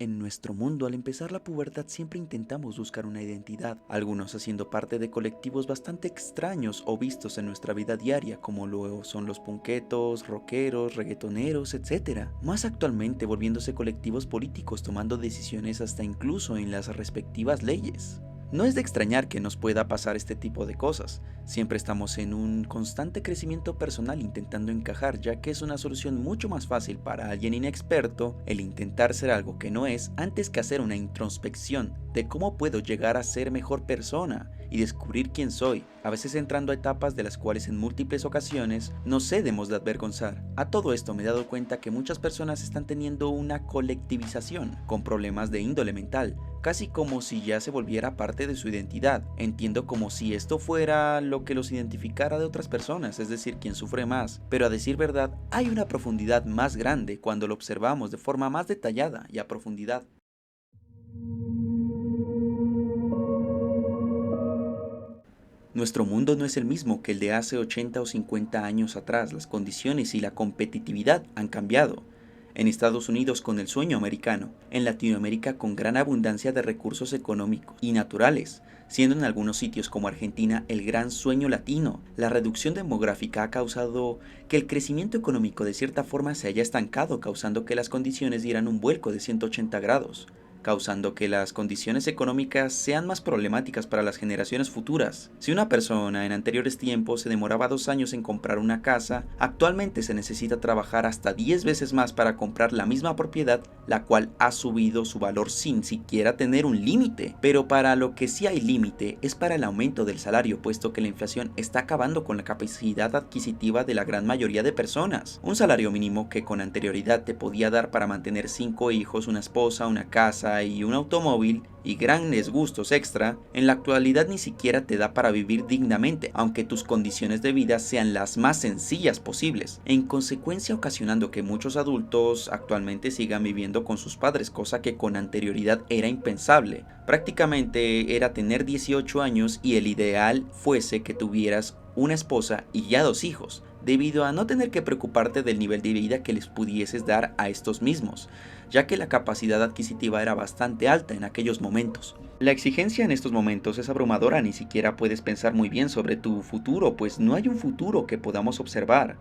En nuestro mundo, al empezar la pubertad siempre intentamos buscar una identidad, algunos haciendo parte de colectivos bastante extraños o vistos en nuestra vida diaria, como lo son los punquetos, rockeros, reggaetoneros, etc. Más actualmente volviéndose colectivos políticos tomando decisiones hasta incluso en las respectivas leyes. No es de extrañar que nos pueda pasar este tipo de cosas. Siempre estamos en un constante crecimiento personal intentando encajar, ya que es una solución mucho más fácil para alguien inexperto el intentar ser algo que no es antes que hacer una introspección de cómo puedo llegar a ser mejor persona y descubrir quién soy, a veces entrando a etapas de las cuales en múltiples ocasiones nos cedemos de avergonzar. A todo esto me he dado cuenta que muchas personas están teniendo una colectivización con problemas de índole mental, casi como si ya se volviera parte de su identidad. Entiendo como si esto fuera lo que los identificara de otras personas, es decir, quien sufre más. Pero a decir verdad, hay una profundidad más grande cuando lo observamos de forma más detallada y a profundidad. Nuestro mundo no es el mismo que el de hace 80 o 50 años atrás, las condiciones y la competitividad han cambiado. En Estados Unidos con el sueño americano, en Latinoamérica con gran abundancia de recursos económicos y naturales, siendo en algunos sitios como Argentina el gran sueño latino. La reducción demográfica ha causado que el crecimiento económico de cierta forma se haya estancado, causando que las condiciones dieran un vuelco de 180 grados, causando que las condiciones económicas sean más problemáticas para las generaciones futuras. Si una persona en anteriores tiempos se demoraba 2 años en comprar una casa, actualmente se necesita trabajar hasta 10 veces más para comprar la misma propiedad, la cual ha subido su valor sin siquiera tener un límite. Pero para lo que sí hay límite es para el aumento del salario, puesto que la inflación está acabando con la capacidad adquisitiva de la gran mayoría de personas. Un salario mínimo que con anterioridad te podía dar para mantener 5 hijos, una esposa, una casa y un automóvil y grandes gustos extra, en la actualidad ni siquiera te da para vivir dignamente, aunque tus condiciones de vida sean las más sencillas posibles, en consecuencia ocasionando que muchos adultos actualmente sigan viviendo con sus padres, cosa que con anterioridad era impensable. Prácticamente era tener 18 años y el ideal fuese que tuvieras una esposa y ya 2 hijos, debido a no tener que preocuparte del nivel de vida que les pudieses dar a estos mismos, ya que la capacidad adquisitiva era bastante alta en aquellos momentos. La exigencia en estos momentos es abrumadora, ni siquiera puedes pensar muy bien sobre tu futuro, pues no hay un futuro que podamos observar.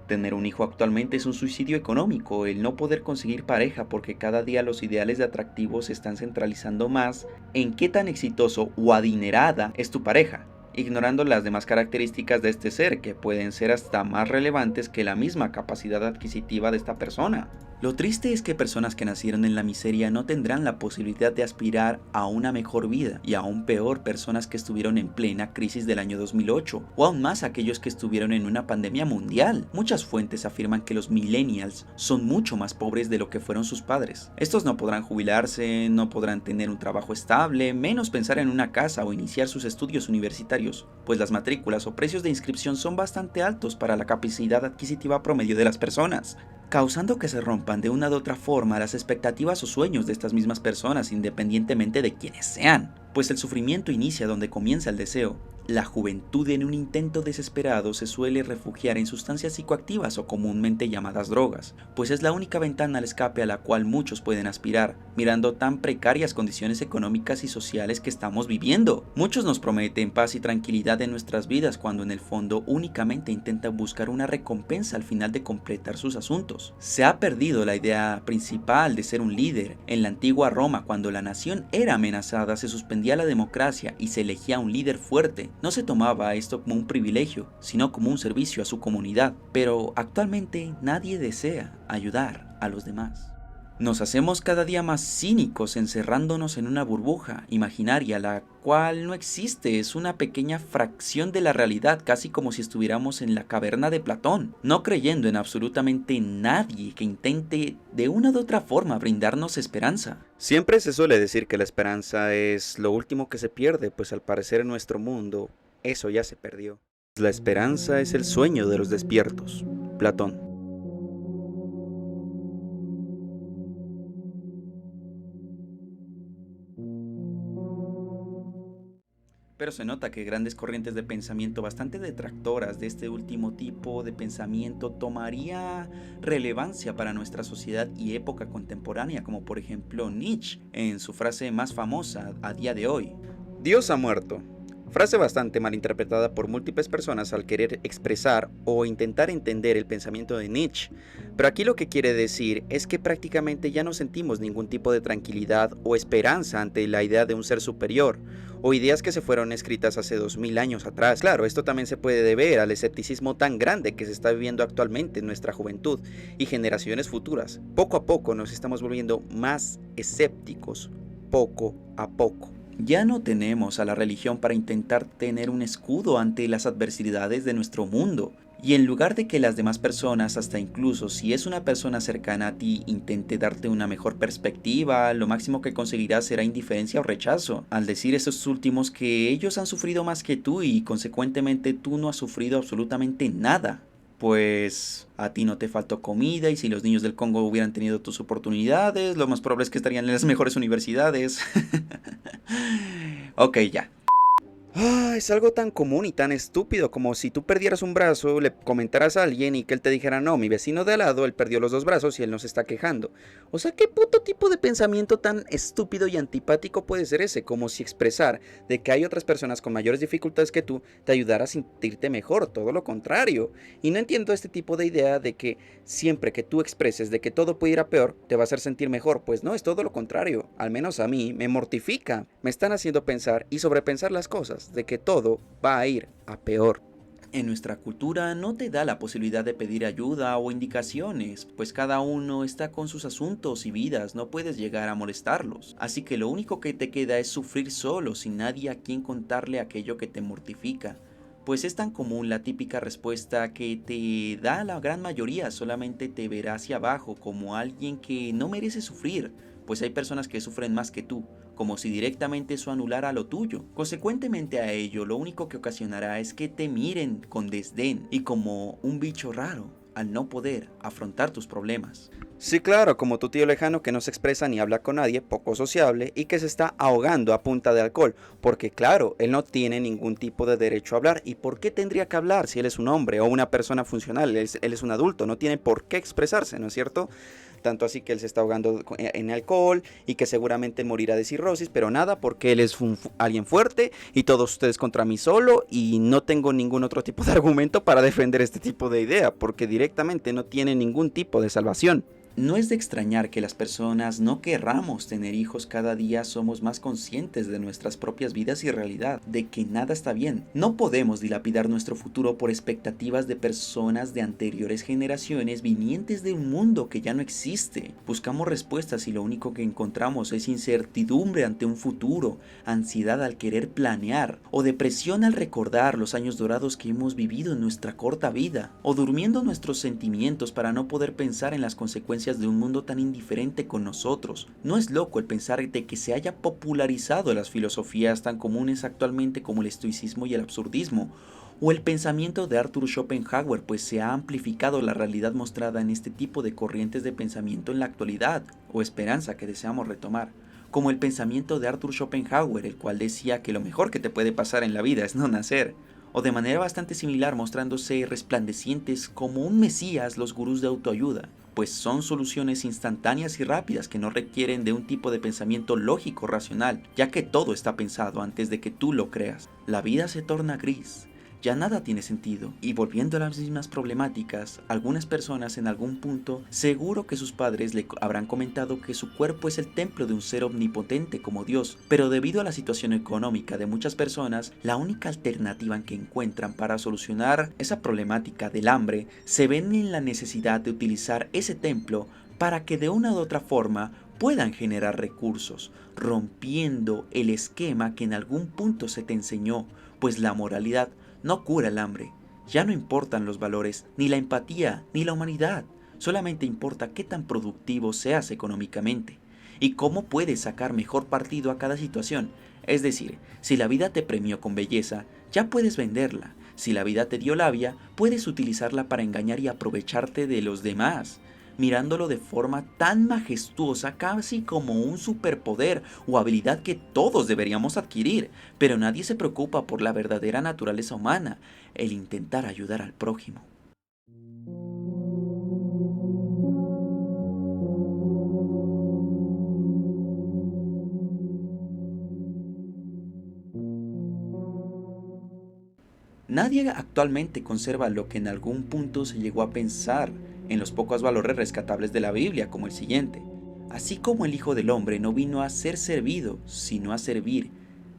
Tener un hijo actualmente es un suicidio económico, el no poder conseguir pareja porque cada día los ideales de atractivo se están centralizando más en qué tan exitoso o adinerada es tu pareja, ignorando las demás características de este ser que pueden ser hasta más relevantes que la misma capacidad adquisitiva de esta persona. Lo triste es que personas que nacieron en la miseria no tendrán la posibilidad de aspirar a una mejor vida, y aún peor personas que estuvieron en plena crisis del año 2008, o aún más aquellos que estuvieron en una pandemia mundial. Muchas fuentes afirman que los millennials son mucho más pobres de lo que fueron sus padres. Estos no podrán jubilarse, no podrán tener un trabajo estable, menos pensar en una casa o iniciar sus estudios universitarios, pues las matrículas o precios de inscripción son bastante altos para la capacidad adquisitiva promedio de las personas, causando que se rompan de una u otra forma las expectativas o sueños de estas mismas personas independientemente de quienes sean, pues el sufrimiento inicia donde comienza el deseo. La juventud en un intento desesperado se suele refugiar en sustancias psicoactivas o comúnmente llamadas drogas, pues es la única ventana al escape a la cual muchos pueden aspirar, mirando tan precarias condiciones económicas y sociales que estamos viviendo. Muchos nos prometen paz y tranquilidad en nuestras vidas cuando en el fondo únicamente intentan buscar una recompensa al final de completar sus asuntos. Se ha perdido la idea principal de ser un líder. En la antigua Roma, cuando la nación era amenazada, se suspendía la democracia y se elegía un líder fuerte. No se tomaba esto como un privilegio, sino como un servicio a su comunidad. Pero actualmente nadie desea ayudar a los demás. Nos hacemos cada día más cínicos encerrándonos en una burbuja imaginaria, la cual no existe, es una pequeña fracción de la realidad, casi como si estuviéramos en la caverna de Platón, no creyendo en absolutamente nadie que intente de una u otra forma brindarnos esperanza. Siempre se suele decir que la esperanza es lo último que se pierde, pues al parecer en nuestro mundo eso ya se perdió. La esperanza es el sueño de los despiertos. Platón. Pero se nota que grandes corrientes de pensamiento bastante detractoras de este último tipo de pensamiento tomaría relevancia para nuestra sociedad y época contemporánea, como por ejemplo Nietzsche, en su frase más famosa a día de hoy: Dios ha muerto. Frase bastante malinterpretada por múltiples personas al querer expresar o intentar entender el pensamiento de Nietzsche, pero aquí lo que quiere decir es que prácticamente ya no sentimos ningún tipo de tranquilidad o esperanza ante la idea de un ser superior, o ideas que se fueron escritas hace 2000 años atrás. Claro, esto también se puede deber al escepticismo tan grande que se está viviendo actualmente en nuestra juventud y generaciones futuras. Poco a poco nos estamos volviendo más escépticos, poco a poco. Ya no tenemos a la religión para intentar tener un escudo ante las adversidades de nuestro mundo. Y en lugar de que las demás personas, hasta incluso si es una persona cercana a ti, intente darte una mejor perspectiva, lo máximo que conseguirás será indiferencia o rechazo, al decir esos últimos que ellos han sufrido más que tú y consecuentemente tú no has sufrido absolutamente nada. Pues a ti no te faltó comida y si los niños del Congo hubieran tenido tus oportunidades, lo más probable es que estarían en las mejores universidades. Ok, ya. Es algo tan común y tan estúpido como si tú perdieras un brazo, le comentaras a alguien y que él te dijera: no, mi vecino de al lado, él perdió los dos brazos y él no se está quejando. O sea, ¿qué puto tipo de pensamiento tan estúpido y antipático puede ser ese? Como si expresar de que hay otras personas con mayores dificultades que tú te ayudara a sentirte mejor, todo lo contrario. Y no entiendo este tipo de idea de que siempre que tú expreses de que todo puede ir a peor, te va a hacer sentir mejor. Pues no, es todo lo contrario. Al menos a mí me mortifica. Me están haciendo pensar y sobrepensar las cosas, de que todo va a ir a peor. En nuestra cultura no te da la posibilidad de pedir ayuda o indicaciones, pues cada uno está con sus asuntos y vidas, no puedes llegar a molestarlos. Así que lo único que te queda es sufrir solo, sin nadie a quien contarle aquello que te mortifica. Pues es tan común la típica respuesta que te da la gran mayoría, solamente te verá hacia abajo como alguien que no merece sufrir, pues hay personas que sufren más que tú, como si directamente eso anulara lo tuyo. Consecuentemente a ello, lo único que ocasionará es que te miren con desdén y como un bicho raro, al no poder afrontar tus problemas. Sí, claro, como tu tío lejano que no se expresa ni habla con nadie, poco sociable y que se está ahogando a punta de alcohol, porque claro, él no tiene ningún tipo de derecho a hablar. ¿Y por qué tendría que hablar si él es un hombre o una persona funcional? Él es un adulto, no tiene por qué expresarse, ¿no es cierto? Tanto así que él se está ahogando en alcohol y que seguramente morirá de cirrosis, pero nada, porque él es alguien fuerte y todos ustedes contra mí solo, y no tengo ningún otro tipo de argumento para defender este tipo de idea, porque directamente no tiene ningún tipo de salvación. No es de extrañar que las personas no querramos tener hijos. Cada día somos más conscientes de nuestras propias vidas y realidad, de que nada está bien. No podemos dilapidar nuestro futuro por expectativas de personas de anteriores generaciones vinientes de un mundo que ya no existe. Buscamos respuestas y lo único que encontramos es incertidumbre ante un futuro, ansiedad al querer planear, o depresión al recordar los años dorados que hemos vivido en nuestra corta vida, o durmiendo nuestros sentimientos para no poder pensar en las consecuencias de un mundo tan indiferente con nosotros. No es loco el pensar de que se haya popularizado las filosofías tan comunes actualmente como el estoicismo y el absurdismo, o el pensamiento de Arthur Schopenhauer, pues se ha amplificado la realidad mostrada en este tipo de corrientes de pensamiento en la actualidad, o esperanza que deseamos retomar, como el pensamiento de Arthur Schopenhauer, el cual decía que lo mejor que te puede pasar en la vida es no nacer, o de manera bastante similar mostrándose resplandecientes como un mesías los gurús de autoayuda, pues son soluciones instantáneas y rápidas que no requieren de un tipo de pensamiento lógico racional, ya que todo está pensado antes de que tú lo creas. La vida se torna gris, ya nada tiene sentido, y volviendo a las mismas problemáticas, algunas personas en algún punto seguro que sus padres le habrán comentado que su cuerpo es el templo de un ser omnipotente como Dios, pero debido a la situación económica de muchas personas, la única alternativa que encuentran para solucionar esa problemática del hambre se ven en la necesidad de utilizar ese templo para que de una u otra forma puedan generar recursos, rompiendo el esquema que en algún punto se te enseñó, pues la moralidad no cura el hambre. Ya no importan los valores, ni la empatía, ni la humanidad. Solamente importa qué tan productivo seas económicamente y cómo puedes sacar mejor partido a cada situación. Es decir, si la vida te premió con belleza, ya puedes venderla. Si la vida te dio labia, puedes utilizarla para engañar y aprovecharte de los demás. mirándolo de forma tan majestuosa, casi como un superpoder o habilidad que todos deberíamos adquirir, pero nadie se preocupa por la verdadera naturaleza humana, el intentar ayudar al prójimo. Nadie actualmente conserva lo que en algún punto se llegó a pensar en los pocos valores rescatables de la Biblia, como el siguiente: así como el Hijo del Hombre no vino a ser servido, sino a servir,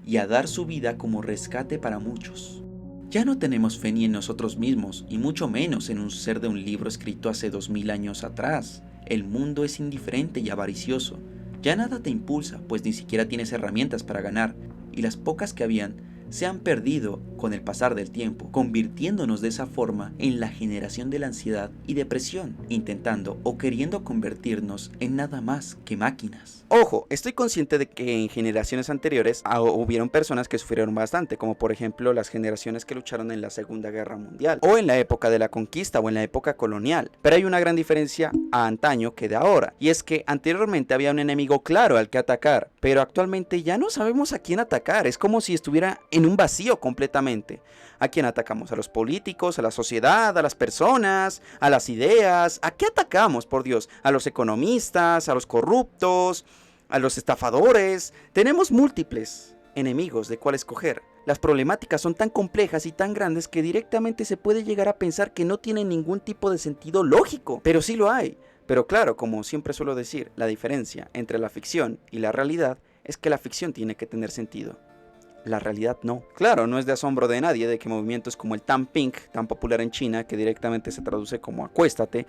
y a dar su vida como rescate para muchos. Ya no tenemos fe ni en nosotros mismos, y mucho menos en un ser de un libro escrito hace 2000 años atrás. El mundo es indiferente y avaricioso. Ya nada te impulsa, pues ni siquiera tienes herramientas para ganar, y las pocas que habían se han perdido con el pasar del tiempo, convirtiéndonos de esa forma en la generación de la ansiedad y depresión, intentando o queriendo convertirnos en nada más que máquinas. Ojo, estoy consciente de que en generaciones anteriores hubieron personas que sufrieron bastante, como por ejemplo las generaciones que lucharon en la Segunda Guerra Mundial, o en la época de la conquista, o en la época colonial. Pero hay una gran diferencia a antaño que de ahora, y es que anteriormente había un enemigo claro al que atacar, pero actualmente ya no sabemos a quién atacar. Es como si estuviera en un vacío completamente. ¿A quién atacamos? ¿A los políticos? ¿A la sociedad? ¿A las personas? ¿A las ideas? ¿A qué atacamos, por Dios? ¿A los economistas? ¿A los corruptos? ¿A los estafadores? Tenemos múltiples enemigos de cuál escoger. Las problemáticas son tan complejas y tan grandes que directamente se puede llegar a pensar que no tienen ningún tipo de sentido lógico, pero sí lo hay. Pero claro, como siempre suelo decir, la diferencia entre la ficción y la realidad es que la ficción tiene que tener sentido. La realidad no. Claro, no es de asombro de nadie de que movimientos como el Tan Pink, tan popular en China, que directamente se traduce como acuéstate,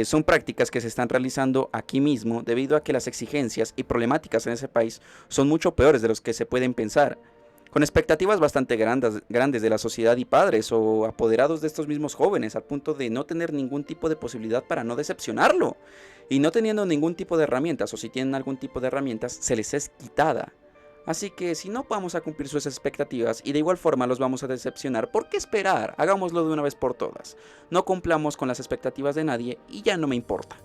son prácticas que se están realizando aquí mismo debido a que las exigencias y problemáticas en ese país son mucho peores de los que se pueden pensar. Con expectativas bastante grandes de la sociedad y padres o apoderados de estos mismos jóvenes, al punto de no tener ningún tipo de posibilidad para no decepcionarlo. Y no teniendo ningún tipo de herramientas, o si tienen algún tipo de herramientas, se les es quitada. Así que si no vamos a cumplir sus expectativas y de igual forma los vamos a decepcionar, ¿por qué esperar? Hagámoslo de una vez por todas. No cumplamos con las expectativas de nadie y ya no me importa.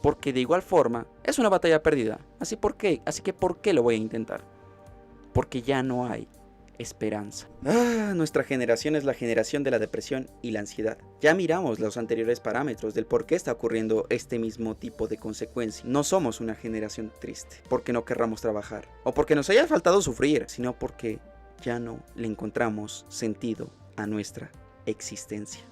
Porque de igual forma es una batalla perdida. Así que ¿por qué lo voy a intentar? Porque ya no hay esperanza. Nuestra generación es la generación de la depresión y la ansiedad. Ya miramos los anteriores parámetros del por qué está ocurriendo este mismo tipo de consecuencia. No somos una generación triste porque no querramos trabajar o porque nos haya faltado sufrir, sino porque ya no le encontramos sentido a nuestra existencia.